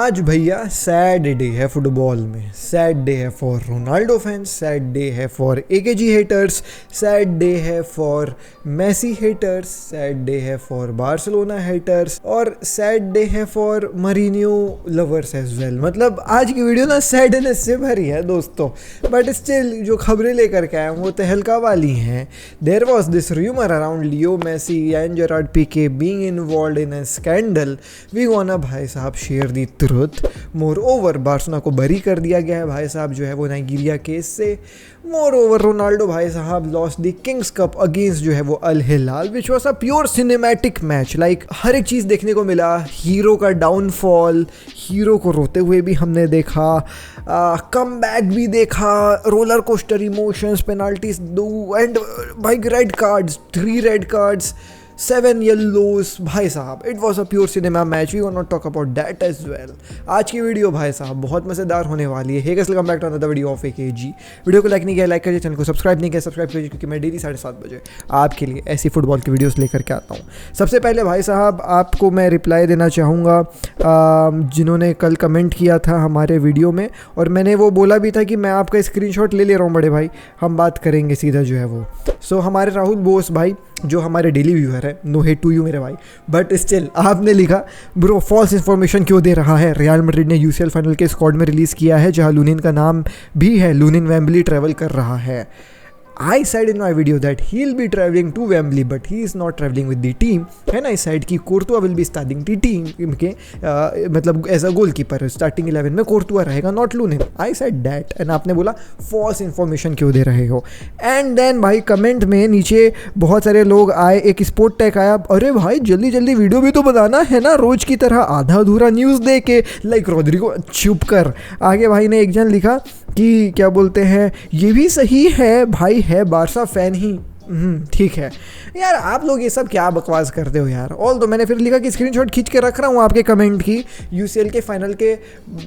आज भैया sad day है फुटबॉल में। सैड डे है for Ronaldo fans, sad day है फॉर एकेजी हेटर्स, सैड डे है for Messi haters, sad day है फॉर बार्सिलोना हेटर्स और सैड डे है for Mourinho lovers as well. मतलब आज की वीडियो ना सैडनेस से भरी है दोस्तों, बट स्टिल जो खबरें लेकर के आए वो तहलका वाली हैं। There was this rumour around Leo Messi and Gerard Pique being involved in a scandal. We want भाई साहब share the truth. Moreover Barcelona को बरी कर दिया गया है भाई साहब जो है वो नाइजीरिया केस से। मोर ओवर रोनाल्डो भाई साहब lost the kings cup against जो है वो al Hilal, which was a pure cinematic match. Like हर एक चीज़ देखने को मिला, हीरो का डाउनफॉल, हीरो को रोते हुए भी हमने देखा, कम बैक भी देखा, रोलर कोस्टर इमोशंस, पेनाल्टीज दो एंड भाई red cards, 3 red cards, 7 yellows. भाई साहब it was a pure cinema match. We will not talk about that as well. आज की वीडियो भाई साहब बहुत मज़ेदार होने वाली है। Hey guys, welcome back to another video of AKG. Video को लाइक नहीं किया लाइक करिए, चैनल को सब्सक्राइब नहीं किया सब्सक्राइब करिए, क्योंकि मैं डेली 7:30 बजे आपके लिए ऐसी फुटबॉल की वीडियोस लेकर के आता हूँ। सबसे पहले भाई साहब आपको मैं रिप्लाई देना चाहूँगा जिन्होंने कल कमेंट किया था हमारे वीडियो में, और मैंने वो बोला भी था कि मैं आपका स्क्रीनशॉट ले रहा हूँ बड़े भाई, हम बात करेंगे सीधा जो है वो। सो हमारे राहुल बोस भाई जो हमारे डेली व्यूअर है, नो हेट टू यू मेरे भाई, बट स्टिल आपने लिखा ब्रो फॉल्स इन्फॉर्मेशन क्यों दे रहा है। रियल मैड्रिड ने यूसीएल फाइनल के स्क्वाड में रिलीज़ किया है जहां लूनिन का नाम भी है। लूनिन वेम्बली ट्रैवल कर रहा है। I said in my video that he'll be traveling to Wembley, but he is not traveling with the team. And I said कि Courtois will be starting the team के मतलब as a goalkeeper starting 11 में Courtois रहेगा, not Lunin. I said that and आपने बोला false information क्यों दे रहे हो। एंड देन भाई कमेंट में नीचे बहुत सारे लोग आए, एक स्पोर्ट टैग आया, अरे भाई जल्दी जल्दी वीडियो भी तो बनाना है ना, रोज की तरह आधा अधूरा न्यूज़ दे के लाइक रोद्रिगो चुप कर। आगे भाई ने एक जन लिखा कि क्या बोलते हैं, ये भी सही है भाई, है बारसा फैन ही। ठीक है यार, आप लोग ये सब क्या बकवास करते हो यार। ऑल तो मैंने फिर लिखा कि स्क्रीनशॉट खींच के रख रहा हूँ आपके कमेंट की। यूसीएल के फाइनल के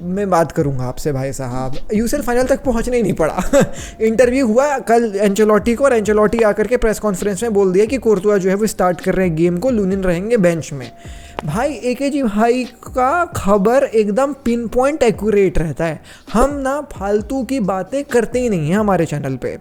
मैं बात करूँगा आपसे भाई साहब। यूसीएल फाइनल तक पहुँचने ही नहीं पड़ा। इंटरव्यू हुआ कल एंचेलोटी को, और एंचेलोटी आकर के प्रेस कॉन्फ्रेंस में बोल दिया कि कोर्तुआ जो है वो स्टार्ट कर रहे हैं गेम को, लूनिन रहेंगे बेंच में। भाई एकेजी भाई का खबर एकदम पिन पॉइंट एक्यूरेट रहता है। हम ना फालतू की बातें करते ही नहीं हैं हमारे चैनल पे।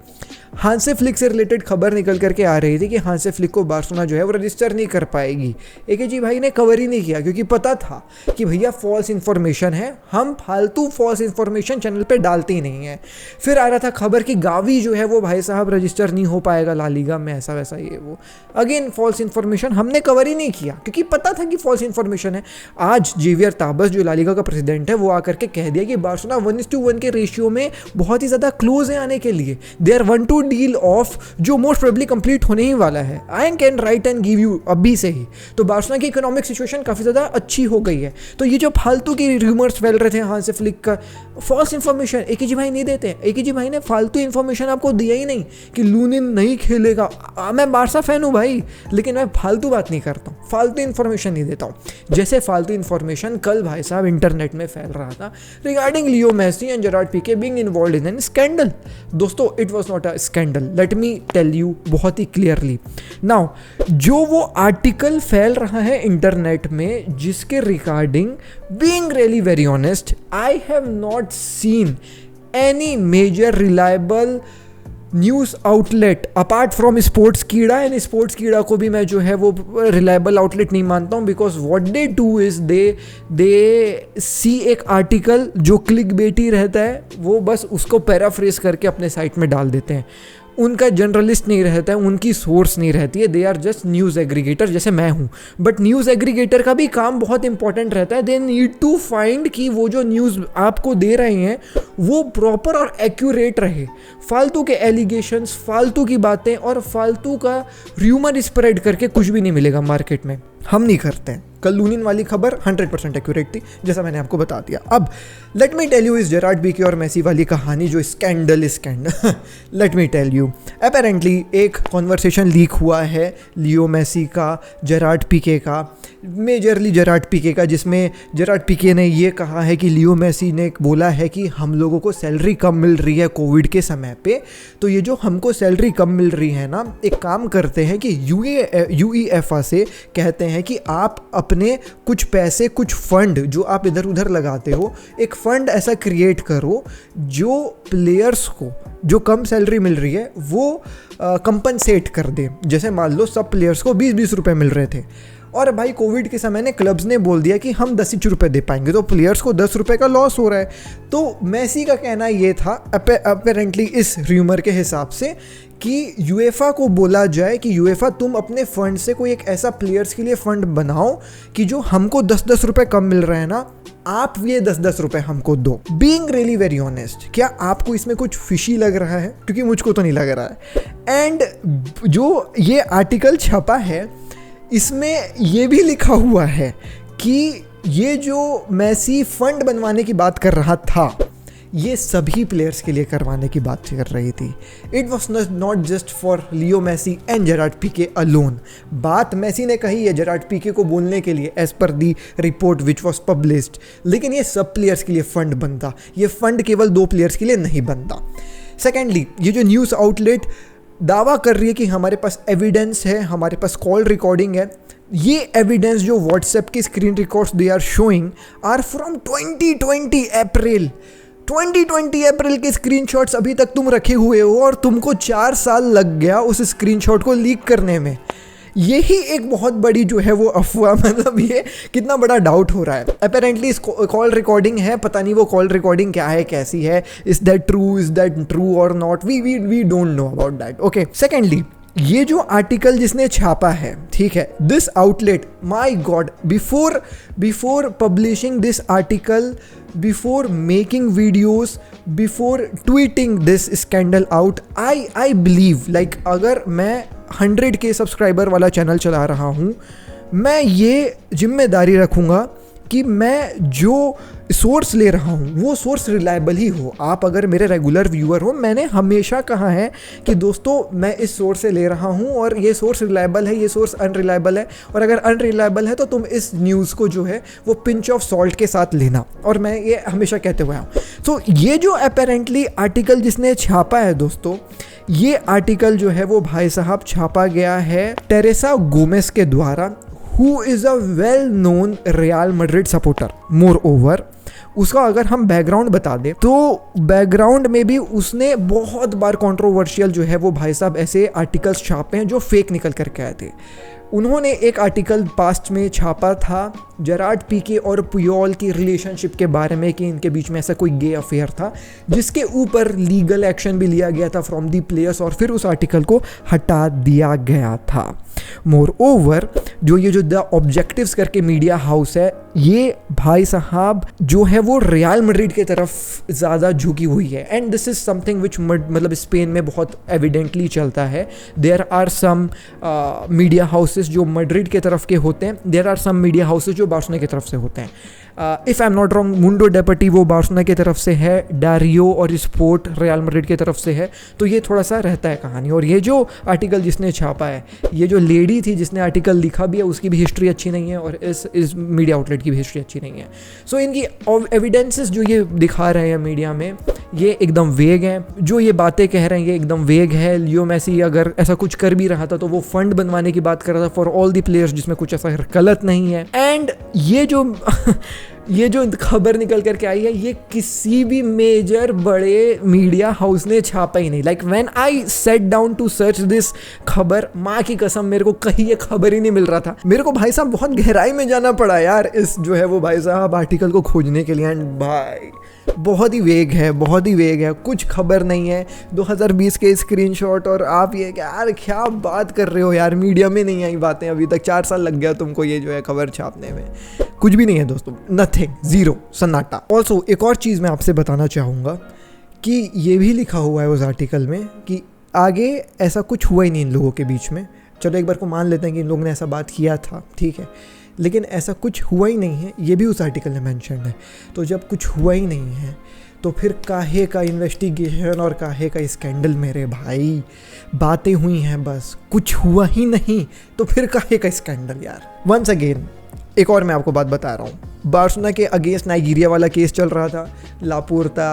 हांसे फ्लिक से रिलेटेड खबर निकल करके आ रही थी कि हांसे फ्लिक को बार्सिलोना जो है वो रजिस्टर नहीं कर पाएगी। एकेजी भाई ने कवर ही नहीं किया, क्योंकि पता था कि भैया फॉल्स इन्फॉर्मेशन है, हम फालतू फॉल्स इन्फॉर्मेशन चैनल पे डालते ही नहीं है। फिर आ रहा था खबर कि गावी जो है वो भाई साहब रजिस्टर नहीं हो पाएगा ला लीगा में, ऐसा वैसा ये वो। अगेन फॉल्स इन्फॉर्मेशन, हमने कवर ही नहीं किया क्योंकि पता था कि फॉल्स इन्फॉर्मेशन है। आज जेवियर ताबस जो ला लीगा का प्रेसिडेंट है वो आकर के कह दिया कि बार्सिलोना 1:1 के रेशियो में बहुत ही ज़्यादा क्लोज है आने के लिए। दे आर 1-2 डील ऑफ जो मोस्ट प्रोबेबली कंप्लीट होने ही वाला है। I can write and give you अभी से ही। तो बार्सिलोना की इकोनॉमिक सिचुएशन काफ़ी ज़्यादा अच्छी हो गई है। तो ये जो फालतू की रूमर्स फैल रहे थे हांसे फ्लिक का, फॉल्स इन्फॉर्मेशन एकेजी भाई नहीं देते। एकेजी भाई ने फालतू इन्फॉर्मेशन आपको दिया ही नहीं कि लूनिन नहीं खेलेगा। मैं बार्सा फैन हूँ भाई, लेकिन मैं फालतू बात नहीं करता हूँ, फालतू इन्फॉर्मेशन नहीं देता हूँ। जैसे फालतू इन्फॉर्मेशन कल भाई साहब इंटरनेट में फैल रहा था regarding Leo Messi and Gerard Pique being involved in an scandal. दोस्तों it was not a scandal, let me tell you बहुत ही क्लियरली। नाउ जो वो आर्टिकल फैल रहा है इंटरनेट में जिसके regarding, being really very honest, I have not seen any major reliable news outlet apart from Sportskeeda. And Sportskeeda को भी मैं जो है वो रिलायबल आउटलेट नहीं मानता हूँ, because what they do is they see एक आर्टिकल जो क्लिक बेटी रहता है, वो बस उसको पैराफ्रेज करके अपने साइट में डाल देते हैं। उनका जर्नलिस्ट नहीं रहता है, उनकी सोर्स नहीं रहती है, they are just news aggregator जैसे मैं हूँ। बट न्यूज़ एग्रीगेटर का भी काम बहुत इंपॉर्टेंट रहता है। दे नीड टू फाइंड कि वो जो न्यूज़ आपको दे रहे हैं वो प्रॉपर और एक्यूरेट रहे। फालतू के एलिगेशंस, फालतू की बातें और फालतू का र्यूमर स्प्रेड करके कुछ भी नहीं मिलेगा मार्केट में, हम नहीं करते हैं। कल लूनिन वाली खबर 100% एक्यूरेट थी, जैसा मैंने आपको बता दिया। अब लेट मी टेल यू इस जेरार्ड पीके और मेसी वाली कहानी जो scandal let me tell you, apparently एक कॉन्वर्सेशन लीक हुआ है लियो मेसी का, जेरार्ड पीके का, मेजरली जेरार्ड पीके का, जिसमें जेरार्ड पीके ने ये कहा है कि लियो मेसी ने बोला है कि हम लोगों को सैलरी कम मिल रही है कोविड के समय पे, तो ये जो हमको सैलरी कम मिल रही है ना, एक काम करते हैं कि यूईएफए से कहते हैं कि आप अपने कुछ पैसे, कुछ फंड जो आप इधर उधर लगाते हो, एक फंड ऐसा क्रिएट करो जो प्लेयर्स को जो कम सैलरी मिल रही है वो कंपनसेट कर दे। जैसे मान लो सब प्लेयर्स को 20-20 रुपए मिल रहे थे, और भाई कोविड के समय ने क्लब्स ने बोल दिया कि हम 10 रुपए दे पाएंगे, तो प्लेयर्स को 10 रुपए का लॉस हो रहा है। तो मेसी का कहना ये था अपेरेंटली इस र्यूमर के हिसाब से कि यूएफा को बोला जाए कि यूएफा तुम अपने फंड से कोई एक ऐसा प्लेयर्स के लिए फंड बनाओ कि जो हमको 10-10 रुपए कम मिल रहा है ना, आप ये 10-10 रुपए हमको दो। बीइंग रियली वेरी ऑनेस्ट, क्या आपको इसमें कुछ फिशी लग रहा है? क्योंकि मुझको तो नहीं लग रहा है। एंड जो ये आर्टिकल छपा है इसमें ये भी लिखा हुआ है कि ये जो मेसी फंड बनवाने की बात कर रहा था, ये सभी प्लेयर्स के लिए करवाने की बात कर रही थी। It was not just for Leo Messi and Gerard Pique alone. बात मेसी ने कही है जेरार्ड पीके को बोलने के लिए as per the report which was published, लेकिन ये सब प्लेयर्स के लिए फंड बनता, ये फंड केवल 2 प्लेयर्स के लिए नहीं बनता। सेकेंडली, ये जो न्यूज़ आउटलेट दावा कर रही है कि हमारे पास एविडेंस है, हमारे पास कॉल रिकॉर्डिंग है, ये एविडेंस जो व्हाट्सएप की screen records they are showing are from 2020 April के स्क्रीनशॉट्स अभी तक तुम रखे हुए हो, और तुमको 4 साल लग गया उस स्क्रीनशॉट को लीक करने में। यही एक बहुत बड़ी जो है वो अफवाह, मतलब ये कितना बड़ा डाउट हो रहा है। अपेरेंटली इस कॉल रिकॉर्डिंग है, पता नहीं वो कॉल रिकॉर्डिंग क्या है, कैसी है, इज दैट ट्रू और not, we don't know about that. Okay, secondly, ये जो आर्टिकल जिसने छापा है, ठीक है, this outlet, my god, before publishing this article, before making videos, before tweeting this scandal out, I believe like अगर मैं 100K सब्सक्राइबर वाला चैनल चला रहा हूँ, मैं ये जिम्मेदारी रखूँगा कि मैं जो सोर्स ले रहा हूँ वो सोर्स रिलायबल ही हो। आप अगर मेरे रेगुलर व्यूअर हो, मैंने हमेशा कहा है कि दोस्तों मैं इस सोर्स से ले रहा हूँ और ये सोर्स रिलायबल है, ये सोर्स अनरिलायबल है, और अगर अनरिलायबल है तो तुम इस न्यूज़ को जो है वो पिंच ऑफ सॉल्ट के साथ लेना, और मैं ये हमेशा कहते हुए आऊँ। तो ये जो अपेरेंटली आर्टिकल जिसने छापा है दोस्तों, ये आर्टिकल जो है वो भाई साहब छापा गया है टेरेसा गोमेस के द्वारा, who is a well known real Madrid supporter. More over उसका अगर हम बैकग्राउंड बता दें तो बैकग्राउंड में भी उसने बहुत बार कंट्रोवर्शियल जो है वो भाई साहब ऐसे आर्टिकल्स छापे हैं जो फेक निकल करके आए थे। उन्होंने एक आर्टिकल पास्ट में छापा था जेरार्ड पीके और पुयोल की रिलेशनशिप के बारे में कि इनके बीच में ऐसा कोई गे अफेयर था, जिसके ऊपर लीगल एक्शन भी लिया गया था फ्रॉम दी प्लेयर्स, और फिर उस आर्टिकल को हटा दिया गया था। मोर ओवर जो द ऑब्जेक्टिव्स करके मीडिया हाउस है, ये भाई साहब जो है वो रियल मैड्रिड की तरफ ज़्यादा झुकी हुई है, and this is something which मतलब स्पेन में बहुत एविडेंटली चलता है। There are some media houses जो मैड्रिड के तरफ के होते हैं, there are some media houses जो बार्सिलोना की तरफ से होते हैं। If I am not wrong, Mundo Deportivo Barcelona की तरफ से है, डारियो और स्पोर्ट रियल मैड्रिड की तरफ से है, तो ये थोड़ा सा रहता है कहानी। और ये जो आर्टिकल जिसने छापा है, ये जो लेडी थी जिसने आर्टिकल लिखा भी है, उसकी भी हिस्ट्री अच्छी नहीं है, और इस मीडिया आउटलेट की भी हिस्ट्री अच्छी नहीं है। सो इनकी एविडेंसेस जो ये दिखा रहे हैं मीडिया में, ये एकदम वेग हैं। जो ये बातें कह रहे हैं ये एकदम वेग है। लियो मेसी अगर ऐसा कुछ कर भी रहा था तो वो फंड बनवाने की बात कर रहा था फॉर ऑल दी प्लेयर्स, जिसमें कुछ ऐसा गलत नहीं है। एंड ये जो खबर निकल करके आई है, ये किसी भी मेजर बड़े मीडिया हाउस ने छापा ही नहीं। Like when I set down to search this खबर, माँ की कसम मेरे को कहीं ये खबर ही नहीं मिल रहा था। मेरे को भाई साहब बहुत गहराई में जाना पड़ा यार इस जो है वो भाई साहब आर्टिकल को खोजने के लिए। एंड भाई बहुत ही वेग है, बहुत ही वेग है, कुछ खबर नहीं है। 2020 के स्क्रीनशॉट, और आप ये यार क्या बात कर रहे हो यार, मीडिया में नहीं आई बातें अभी तक, 4 साल लग गया तुमको ये जो है खबर छापने में। कुछ भी नहीं है दोस्तों, नथिंग, जीरो, सन्नाटा। ऑल्सो एक और चीज़ मैं आपसे बताना चाहूँगा कि ये भी लिखा हुआ है उस आर्टिकल में कि आगे ऐसा कुछ हुआ ही नहीं इन लोगों के बीच में। चलो एक बार को मान लेते हैं कि इन लोगों ने ऐसा बात किया था, ठीक है, लेकिन ऐसा कुछ हुआ ही नहीं है, ये भी उस आर्टिकल में मेंशन है। तो जब कुछ हुआ ही नहीं है तो फिर काहे का इन्वेस्टिगेशन और काहे का स्कैंडल मेरे भाई। बातें हुई हैं बस, कुछ हुआ ही नहीं तो फिर काहे का स्कैंडल यार। वंस अगेन एक और मैं आपको बात बता रहा हूँ, बार्सिलोना के अगेंस्ट नाइजीरिया वाला केस चल रहा था, लापोर्ता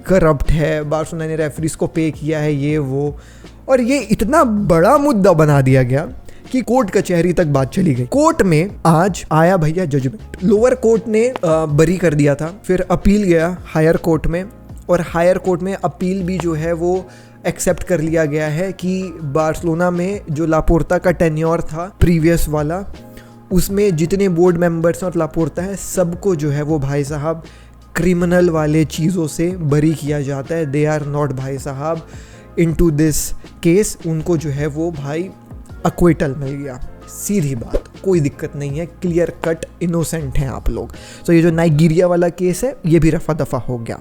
करप्ट है, बार्सिलोना ने रेफरीज को पे किया है, ये वो, और ये इतना बड़ा मुद्दा बना दिया गया कि कोर्ट कचहरी तक बात चली गई। कोर्ट में आज आया भैया जजमेंट, लोअर कोर्ट ने बरी कर दिया था, फिर अपील गया हायर कोर्ट में, और हायर कोर्ट में अपील भी जो है वो एक्सेप्ट कर लिया गया है कि बार्सिलोना में जो लापोर्ता का टेन्योर था प्रीवियस वाला, उसमें जितने बोर्ड मेंबर्स और लापोर्ता है सबको जो है वो भाई साहब क्रिमिनल वाले चीज़ों से बरी किया जाता है। दे आर नॉट भाई साहब इनटू दिस केस, उनको जो है वो भाई अक्विटल मिल गया। सीधी बात, कोई दिक्कत नहीं है, क्लियर कट इनोसेंट हैं आप लोग। तो ये जो नाइजीरिया वाला केस है ये भी रफा दफा हो गया।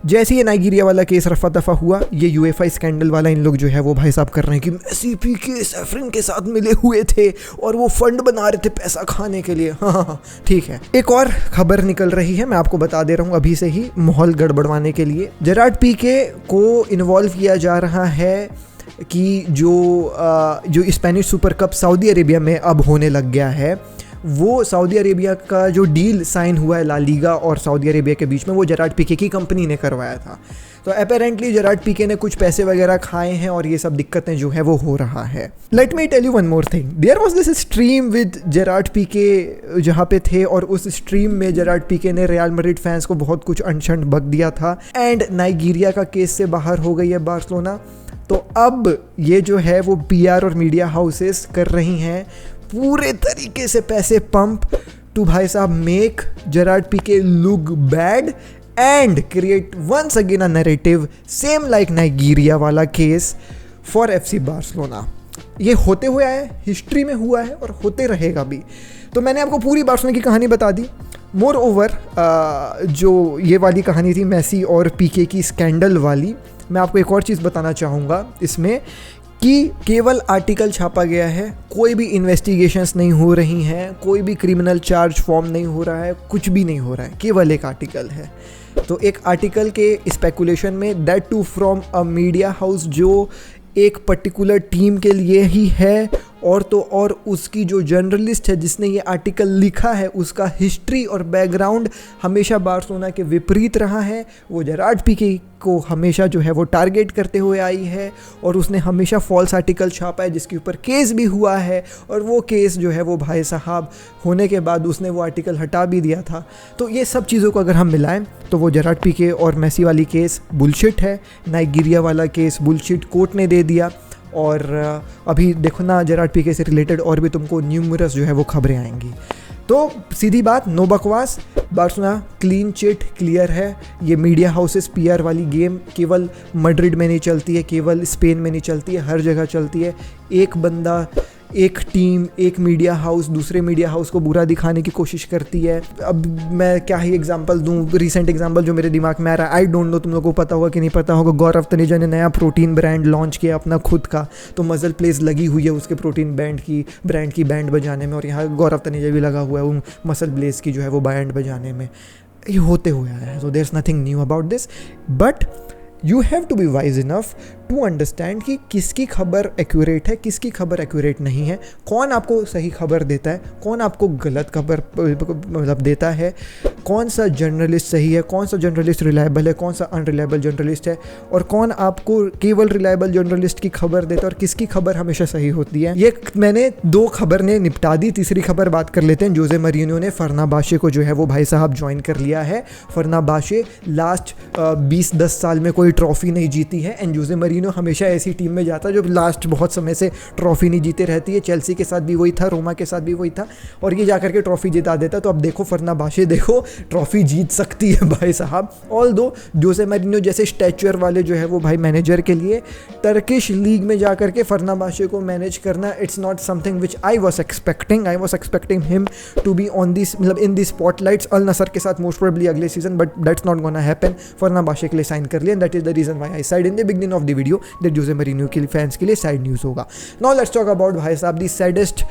जैसे ये नाइजीरिया वाला केस रफा दफा हुआ, ये यूएफए स्कैंडल वाला इन लोग जो है वो भाई साहब कर रहे हैं कि मेसी पीके सैफरिन के साथ मिले हुए थे और वो फंड बना रहे थे पैसा खाने के लिए। हाँ, ठीक है। एक और खबर निकल रही है, मैं आपको बता दे रहा हूँ अभी से ही माहौल गड़बड़वाने के लिए। जेरार्ड पीके को इन्वॉल्व किया जा रहा है कि जो Spanish super cup Saudi Arabia में अब होने लग गया है, वो सऊदी अरेबिया का जो डील साइन हुआ है ला लीगा और सऊदी अरेबिया के बीच में, वो जेरार्ड पीके की कंपनी ने करवाया था। तो अपेरेंटली जेरार्ड पीके ने कुछ पैसे वगैरह खाए हैं और ये सब दिक्कतें जो है वो हो रहा है। Let me tell you one more thing, there was this stream with Gerard Pique जहाँ पे थे, और उस स्ट्रीम में जेरार्ड पीके ने रियल मैड्रिड फैंस को बहुत कुछ अनशन बक दिया था, एंड नाइजीरिया का केस से बाहर हो गई है बार्सिलोना। तो अब ये जो है वो पीआर और मीडिया हाउसेस कर रही हैं पूरे तरीके से पैसे पंप टू भाई साहब make Gerard Pique look bad and create once again a narrative same like Nigeria वाला केस फॉर एफसी बार्सिलोना। ये होते हुए आया है, हिस्ट्री में हुआ है और होते रहेगा भी। तो मैंने आपको पूरी बार्सिलोना की कहानी बता दी। मोर ओवर जो ये वाली कहानी थी मेसी और पीके की स्कैंडल वाली, मैं आपको एक और चीज़ बताना चाहूँगा इसमें कि केवल आर्टिकल छापा गया है, कोई भी इन्वेस्टिगेशंस नहीं हो रही हैं, कोई भी क्रिमिनल चार्ज फॉर्म नहीं हो रहा है, कुछ भी नहीं हो रहा है, केवल एक आर्टिकल है। तो एक आर्टिकल के स्पेकुलेशन में, that too from a media house जो एक पर्टिकुलर टीम के लिए ही है, और तो और उसकी जो जर्नलिस्ट है जिसने ये आर्टिकल लिखा है उसका हिस्ट्री और बैकग्राउंड हमेशा बार्सिलोना के विपरीत रहा है। वो जेरार्ड पीके को हमेशा जो है वो टारगेट करते हुए आई है, और उसने हमेशा फॉल्स आर्टिकल छापा है जिसके ऊपर केस भी हुआ है, और वो केस जो है वो भाई साहब होने के बाद उसने वो आर्टिकल हटा भी दिया था। तो ये सब चीज़ों को अगर हम मिलाएं तो वो जेरार्ड पीके और मेसी वाली केस बुलशिट है, नाइजीरिया वाला केस बुलशिट कोर्ट ने दे दिया, और अभी देखो ना जेरार्ड पीके से रिलेटेड और भी तुमको न्यूमरस जो है वो खबरें आएंगी। तो सीधी बात, नो बकवास, बार्सिलोना क्लीन चिट क्लियर है। ये मीडिया हाउसेस पीआर वाली गेम केवल मैड्रिड में नहीं चलती है, केवल स्पेन में नहीं चलती है, हर जगह चलती है। एक बंदा, एक टीम, एक मीडिया हाउस दूसरे मीडिया हाउस को बुरा दिखाने की कोशिश करती है। अब मैं क्या ही एग्जांपल दूं, रिसेंट एग्जांपल जो मेरे दिमाग में आ रहा है, आई डोंट नो तुम लोगों को पता होगा कि नहीं पता होगा, गौरव तनेजा ने नया प्रोटीन ब्रांड लॉन्च किया अपना खुद का, तो मजल प्लेस लगी हुई है उसके प्रोटीन ब्रांड की बैंड बजाने में, और यहाँ गौरव तनेजा भी लगा हुआ है उन मसल प्लेस की जो है वो बैंड बजाने में। ये होते हुए आया है, so there is nothing new about this, but you have to be wise enough to understand कि किसकी खबर एक्यूरेट है, किसकी खबर एक्यूरेट नहीं है, कौन आपको सही खबर देता है, कौन आपको गलत खबर मतलब देता है, कौन सा जर्नलिस्ट सही है, कौन सा जर्नलिस्ट रिलायबल है, कौन सा अनरिलायबल जर्नलिस्ट है, और कौन आपको केवल रिलायबल जर्नलिस्ट की खबर देता है और किसकी खबर हमेशा सही होती है। ये मैंने 2 खबर ने निपटा दी, तीसरी खबर बात कर लेते हैं। जोसे मरीनो ने फर्नाबाशे को जो है वो भाई साहब ज्वाइन कर लिया है। फर्नाबाशे लास्ट 20-10 साल में कोई ट्रॉफी नहीं जीती है, एंड जोसे मरीनो हमेशा ऐसी टीम में जाता है जो लास्ट बहुत समय से ट्रॉफी नहीं जीते रहती है। चेल्सी के साथ भी वही था, रोमा के साथ भी वही था, और ये जाकर के ट्रॉफी जिता देता। तो अब देखो फर्नाबाशे देखो ट्रॉफी जीत सकती है भाई साहब। ऑल दो जोसे मरीनो जैसे स्टैचर वाले जो है वो भाई मैनेजर के लिए टर्किश लीग में जाकर के फर्नाबाशे को मैनेज करना, it's not something which I was expecting him to be on this, मतलब in this spotlights. Al Nassr के साथ मोस्ट प्रोबेबली अगले season, but that's not gonna happen. Fenerbahce के लिए साइन कर लिया, that is the reason why I said in the beginning of the video video that Jose Mourinho के fans के लिए सैड न्यूज़ होगा. नाउ लेट्स टॉक अबाउट भाई साहब दी सैडेस्ट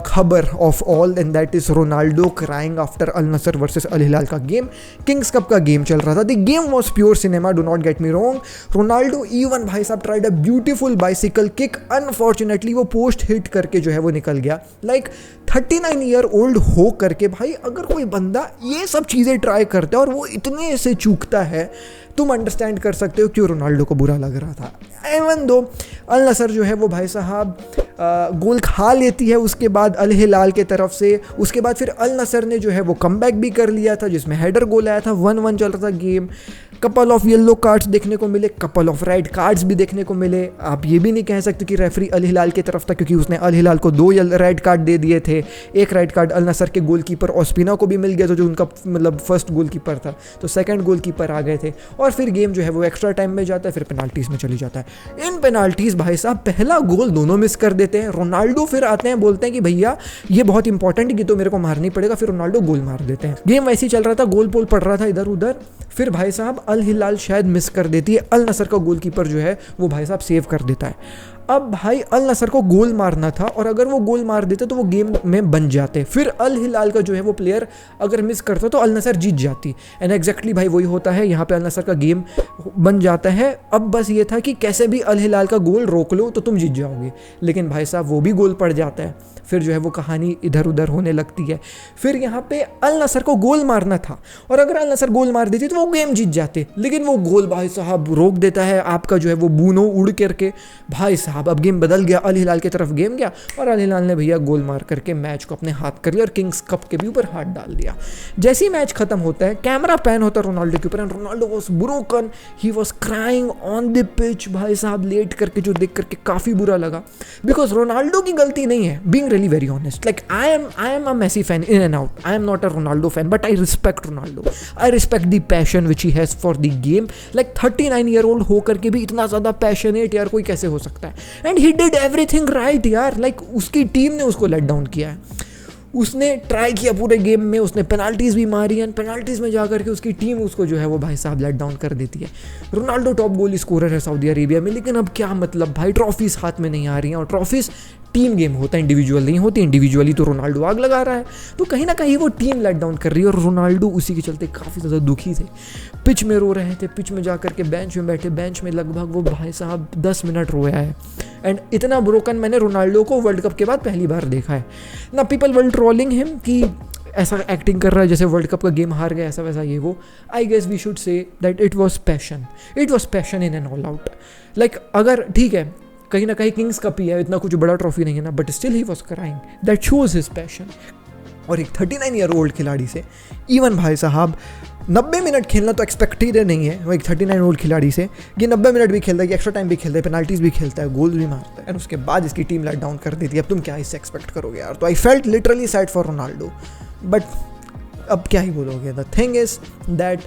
खबर of all and that is Ronaldo crying after Al Nassr versus Al Hilal का game. Kings cup का game चल रहा था. The game was pure cinema, do not get me wrong. Ronaldo even भाई साहब tried a beautiful bicycle kick. Unfortunately वो post hit करके जो है वो निकल गया. लाइक 39 ईयर ओल्ड हो करके भाई अगर कोई बंदा ये सब चीज़ें ट्राई करता है और वो इतने से चूकता है, तुम अंडरस्टैंड कर सकते हो क्यों रोनाल्डो को बुरा लग रहा था. इवन दो अल नसर जो है वो भाई साहब गोल खा लेती है उसके बाद अल हिलाल के तरफ से. उसके बाद फिर अल नसर ने जो है वो कमबैक भी कर लिया था जिसमें हेडर गोल आया था. 1-1 चल रहा था game. Couple of yellow cards देखने को मिले, कपल ऑफ रेड कार्ड्स भी देखने को मिले. आप ये भी नहीं कह सकते कि रेफरी अल हिलाल की तरफ था क्योंकि उसने अल हिलाल को 2 रेड कार्ड दे दिए थे. एक रेड कार्ड अल नसर के गोलकीपर ओस्पिना को भी मिल गया था जो उनका मतलब फर्स्ट गोलकीपर था, तो सेकंड गोलकीपर आ गए थे. और फिर गेम जो है वो एक्स्ट्रा टाइम में जाता है, फिर पेनाल्टीज में चली जाता है. इन पेनाल्टीज भाई साहब पहला गोल दोनों मिस कर देते हैं. रोनाल्डो फिर आते हैं, बोलते हैं कि भैया ये बहुत इंपॉर्टेंट है कि तो मेरे को मारनी पड़ेगा. फिर रोनाल्डो गोल मार देते हैं. गेम वैसे ही चल रहा था, गोल पोल पड़ रहा था इधर उधर. फिर भाई साहब अल हिलाल शायद मिस कर देती है. अल नसर का गोलकीपर जो है वो भाई साहब सेव कर देता है. अब भाई अल नसर को गोल मारना था और अगर वो गोल मार देते तो वो गेम में बन जाते. फिर अल हिलाल का जो है वो प्लेयर अगर मिस करता तो अल नसर जीत जाती. एंड एग्जैक्टली भाई वही होता है. यहाँ पे अल नसर का गेम बन जाता है. अब बस ये था कि कैसे भी अल हिलाल का गोल रोक लो तो तुम जीत जाओगे, लेकिन भाई साहब वो भी गोल पड़ जाता है. फिर जो है वो कहानी इधर उधर होने लगती है. फिर यहाँ पे अल नसर को गोल मारना था और अगर अल नसर गोल मार देती तो वो गेम जीत जाते, लेकिन वो गोल भाई साहब रोक देता है आपका जो है वो बूनो उड़ करके. भाई साहब अब गेम बदल गया, अल हिलाल की तरफ गेम गया और अल हिलाल ने भैया गोल मार करके मैच को अपने हाथ कर लिया और किंग्स कप के भी ऊपर हाथ डाल दिया. जैसे ही मैच खत्म होता है कैमरा पैन होता है रोनाल्डो के ऊपर and Ronaldo was broken, he was crying on the pitch. भाई साहब लेट करके जो देख करके काफ़ी बुरा लगा बिकॉज रोनाल्डो की गलती नहीं है. Being really very honest, like I am a Messi fan in and out. I am not a Ronaldo fan, but I respect Ronaldo. I respect the passion which he has for the game. Like 39 year old होकर के भी इतना ज़्यादा passionate यार कोई कैसे हो सकता है. And he did everything right यार. Like उसकी टीम ने उसको लेट डाउन किया है. उसने ट्राई किया पूरे गेम में, उसने पेनाल्टीज़ भी मारी एंड पेनाल्टीज़ में जाकर के उसकी टीम उसको जो है वो भाई साहब लेट डाउन कर देती है. रोनाल्डो टॉप गोल स्कोरर है सऊदी अरेबिया में, लेकिन अब क्या मतलब भाई ट्रॉफीज़ हाथ में नहीं आ रही हैं और ट्रॉफीज़ टीम गेम होता है, इंडिविजुअल नहीं होती. इंडिविजुअली तो रोनाल्डो आग लगा रहा है, तो कहीं ना कहीं वो टीम लेट डाउन कर रही है और रोनाल्डो उसी के चलते काफ़ी ज़्यादा दुखी थे. पिच में रो रहे थे, पिच में जा कर के बेंच में बैठे, बेंच में लगभग वो भाई साहब 10 मिनट रोया है. एंड इतना ब्रोकन मैंने रोनाल्डो को वर्ल्ड कप के बाद पहली बार देखा है ना. पीपल वर्ल्ड ट्रोलिंग हिम कि ऐसा एक्टिंग कर रहा है जैसे वर्ल्ड कप का गेम हार गया, ऐसा वैसा ये वो. I guess we should say that it was passion in an all out. Like अगर ठीक है कहीं ना कहीं किंग्स कप ही है, इतना कुछ बड़ा ट्रॉफी नहीं है ना, but still he was crying. That shows his passion. और एक 39 ईयर ओल्ड खिलाड़ी से इवन भाई साहब 90 मिनट खेलना तो एक्सपेक्टेड नहीं है. वो एक 39 ओल्ड खिलाड़ी से ये 90 मिनट भी खेलता है, एक्स्ट्रा टाइम भी खेलता है, पेनाल्टीज भी खेलता है, गोल भी मारता है एंड उसके बाद इसकी टीम लेट डाउन कर देती है. अब तुम क्या इससे एक्सपेक्ट करोगे यार. तो I felt literally sad for Ronaldo, but अब क्या ही बोलोगे. द थिंग इज दैट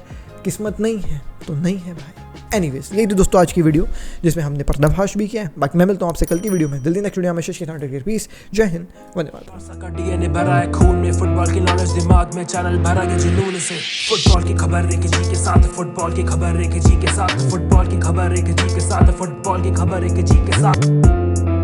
किस्मत नहीं है तो नहीं है भाई. एनीवेज यही तो दोस्तों आज की वीडियो जिसमें हमने पर्दाफाश भी किया है. बाकी मैं मिलता हूँ आपसे कल की वीडियो में. जल्दी नेक्स्ट वीडियो में शेष के पीस. जय हिंद, वंदे मातरम. डीएनए भरा है खून में, फुटबॉल की नॉलेज दिमाग में, चैनल भरा है जुनून से. फुटबॉल की खबर एक जी के साथ, फुटबॉल की खबर एक जी के साथ, फुटबॉल की खबर एक जी के साथ, फुटबॉल की खबर एक जी के साथ.